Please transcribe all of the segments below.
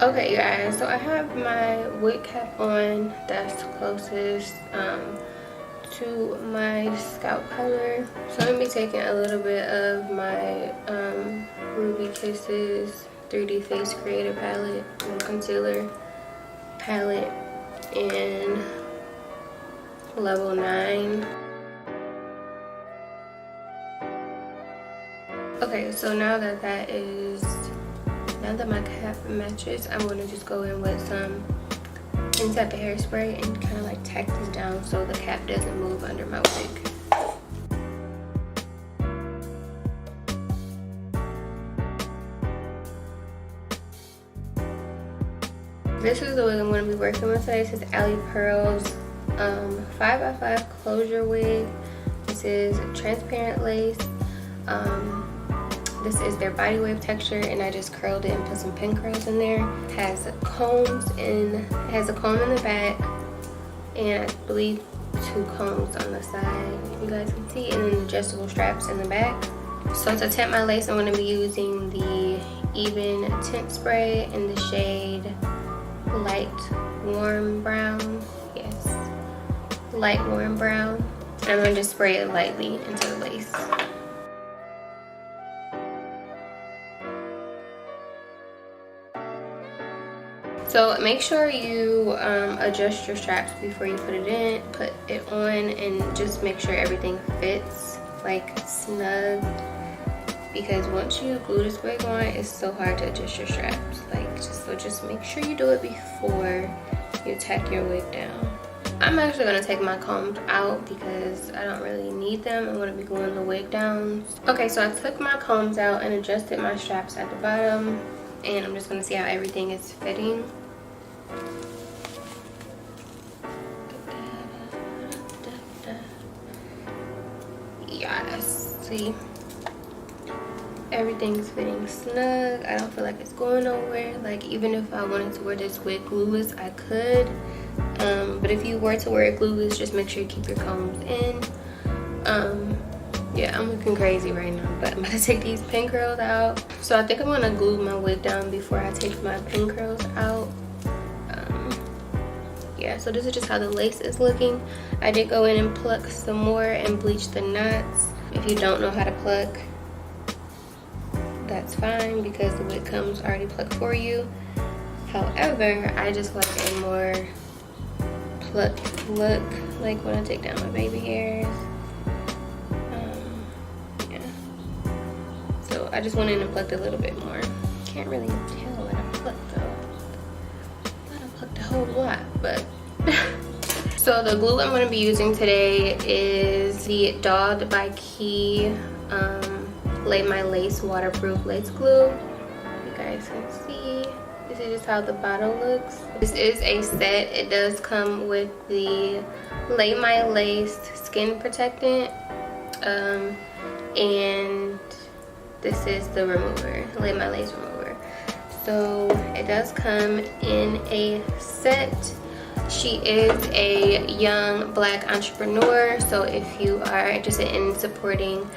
Okay, guys, so I have my wig cap on that's closest to my scalp color. So I'm gonna be taking a little bit of my Ruby Kisses 3D Face Creator palette and concealer palette in level 9. Okay, so now that my cap matches, I'm going to just go in with some any type of hairspray and kind of like tack this down so the cap doesn't move under my wig. This is the wig I'm going to be working with today. This is Alipearl's 5x5 closure wig. This is transparent lace. This is their body wave texture, and I just curled it and put some pin curls in there. It has combs and it has a comb in the back, and I believe 2 combs on the side, if you guys can see, and then adjustable straps in the back. So to tint my lace, I'm going to be using the Even Tint Spray in the shade Light Warm Brown. Yes, Light Warm Brown. I'm going to just spray it lightly into the lace. So make sure you adjust your straps before you put it on, and just make sure everything fits like snug, because once you glue this wig on, it's so hard to adjust your straps. So just make sure you do it before you tack your wig down. I'm actually gonna take my combs out because I don't really need them. I'm gonna be gluing the wig down. Okay, so I took my combs out and adjusted my straps at the bottom, and I'm just gonna see how everything is fitting. Yes, see, everything's fitting snug. I don't feel like it's going nowhere. Like, even if I wanted to wear this wig glueless, I could. But if you were to wear it glueless, just make sure you keep your combs in. Yeah, I'm looking crazy right now, but I'm gonna take these pin curls out. So I think I'm gonna glue my wig down before I take my pin curls out. Yeah, so this is just how the lace is looking. I did go in and pluck some more and bleach the knots. If you don't know how to pluck, that's fine, because the wig comes already plucked for you. However, I just like a more plucked look, like when I take down my baby hairs. Yeah. So I just went in and plucked a little bit more. Can't really tell what I plucked though. A whole lot, but so the glue I'm going to be using today is the Dogged by Key Lay My Lace waterproof lace glue. You guys can see this is just how the bottle looks. This is a set. It does come with the Lay My Lace skin protectant, and this is the remover, Lay My Lace remover. So it does come in a set. She is a young Black entrepreneur, so if you are interested in supporting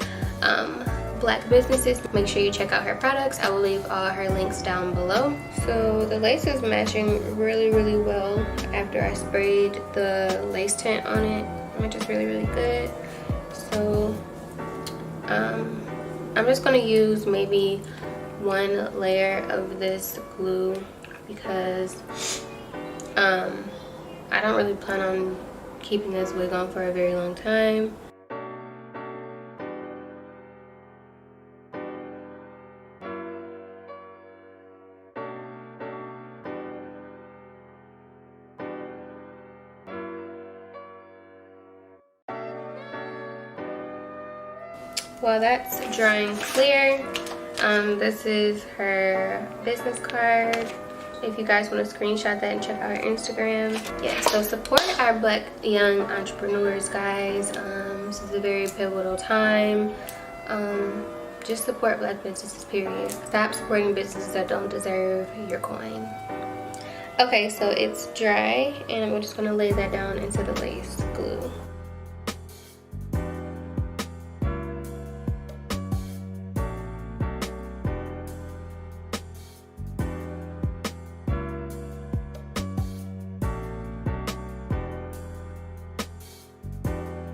Black businesses, make sure you check out her products. I will leave all her links down below. So the lace is matching really, really well after I sprayed the lace tint on it. It just really, really good. So I'm just gonna use maybe 1 layer of this glue, because I don't really plan on keeping this wig on for a very long time. While that's drying clear, this is her business card. If you guys want to screenshot that and check out her Instagram. Yeah, so support our Black young entrepreneurs, guys. This is a very pivotal time. Just support Black businesses, period. Stop supporting businesses that don't deserve your coin. Okay, so it's dry, and I'm just going to lay that down into the lace glue.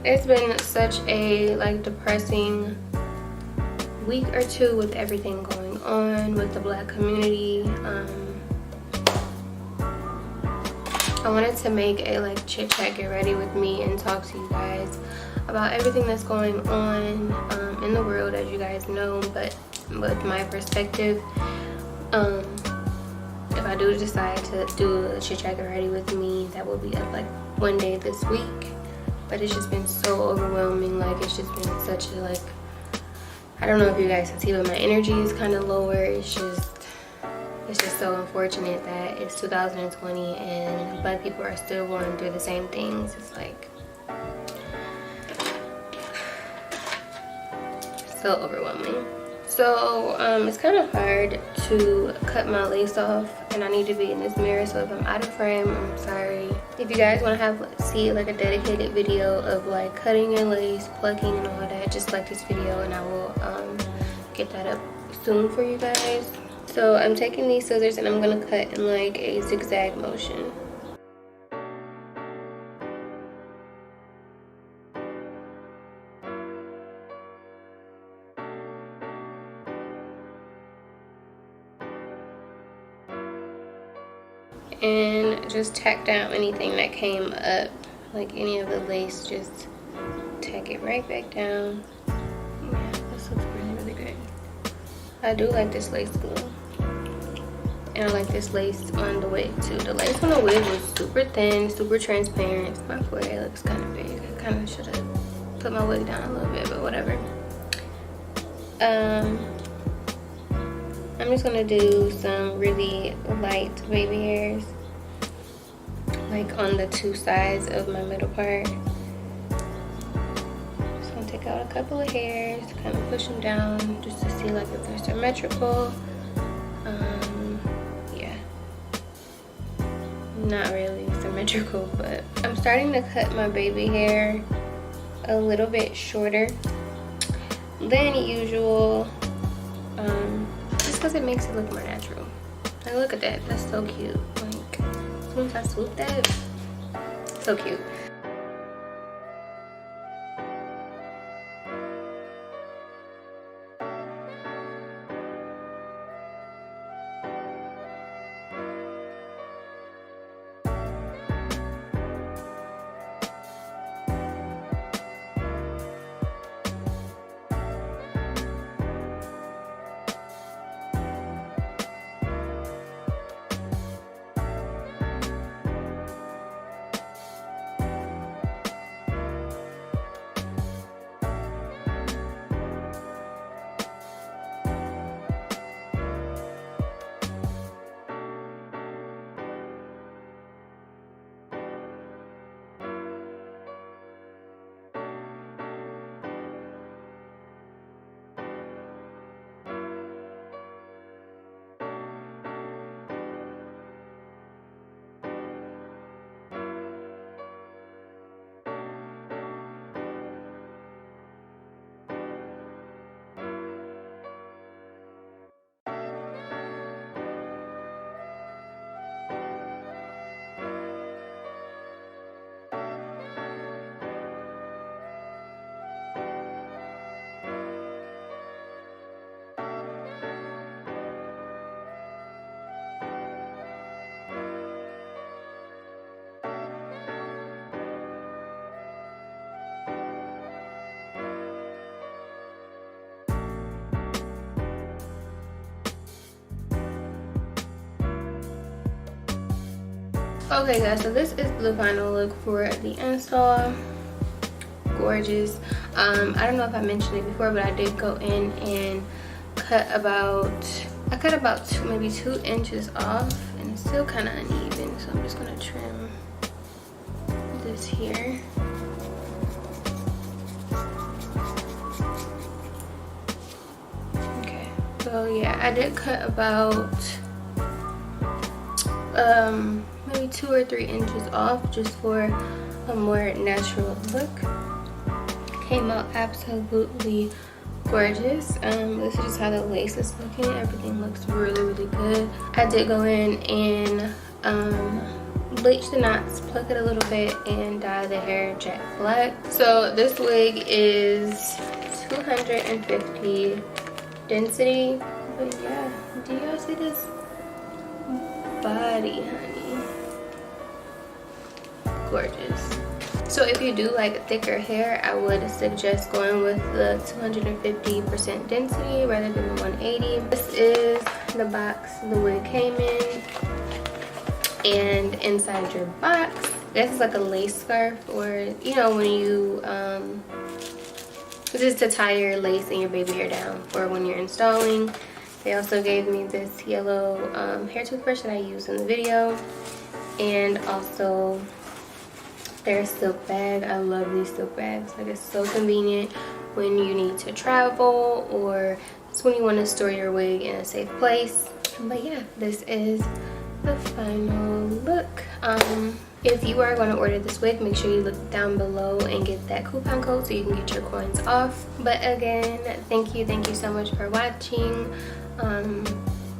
It's been such a like depressing week or two with everything going on with the Black community. I wanted to make a like chit chat, get ready with me, and talk to you guys about everything that's going on in the world, as you guys know, but with my perspective. If I do decide to do a chit chat, get ready with me, that will be up like one day this week. But it's just been so overwhelming. Like, it's just been such a like, I don't know if you guys can see, but my energy is kind of lower. It's just so unfortunate that it's 2020 and Black people are still going through the same things. It's like so overwhelming. So it's kind of hard to cut my lace off, and I need to be in this mirror, so if I'm out of frame, I'm sorry. If you guys want to see like a dedicated video of like cutting your lace, plucking and all that, just like this video, and I will get that up soon for you guys. So I'm taking these scissors and I'm gonna cut in like a zigzag motion. And just tack down anything that came up, like any of the lace, just tack it right back down. Yeah, this looks really good. I do like this lace glue, and I like this lace on the wig too. The lace on the wig was super thin, super transparent. My forehead looks kind of big. I kind of should have put my wig down a little bit, but whatever. I'm just gonna do some really light baby hairs, like on the two sides of my middle part. Just gonna take out a couple of hairs, kind of push them down just to see like if they're symmetrical. Yeah, not really symmetrical, but I'm starting to cut my baby hair a little bit shorter than usual. Because it makes it look more natural. Like, look at that, that's so cute. Like, as soon as I swoop that, so cute. Okay guys, so this is the final look for the install. Gorgeous. I don't know if I mentioned it before, but I did go in and cut about maybe 2 inches off, and it's still kind of uneven, so I'm just gonna trim this here. Okay, so yeah, I did cut about maybe 2 or 3 inches off just for a more natural look. Came out absolutely gorgeous. This is just how the lace is looking. Everything looks really good. I did go in and bleach the knots, pluck it a little bit, and dye the hair jet black. So this wig is 250 density, but yeah, do y'all see this body, honey? Gorgeous. So if you do like thicker hair, I would suggest going with the 250% density rather than the 180. This is the box the wig came in, and inside your box, this is like a lace scarf, or you know when you this is to tie your lace and your baby hair down for when you're installing. They also gave me this yellow hair toothbrush that I used in the video, and also their silk bag. I love these silk bags. Like, it's so convenient when you need to travel, or just when you want to store your wig in a safe place. But yeah, this is the final look. If you are going to order this wig, make sure you look down below and get that coupon code so you can get your coins off. But again, thank you so much for watching.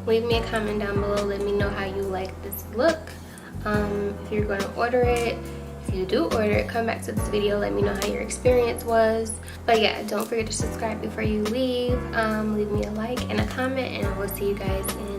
Leave me a comment down below, let me know how you like this look. If you're going to order it, if you do order it, come back to this video, let me know how your experience was. But yeah, don't forget to subscribe before you leave. Leave me a like and a comment, and I will see you guys in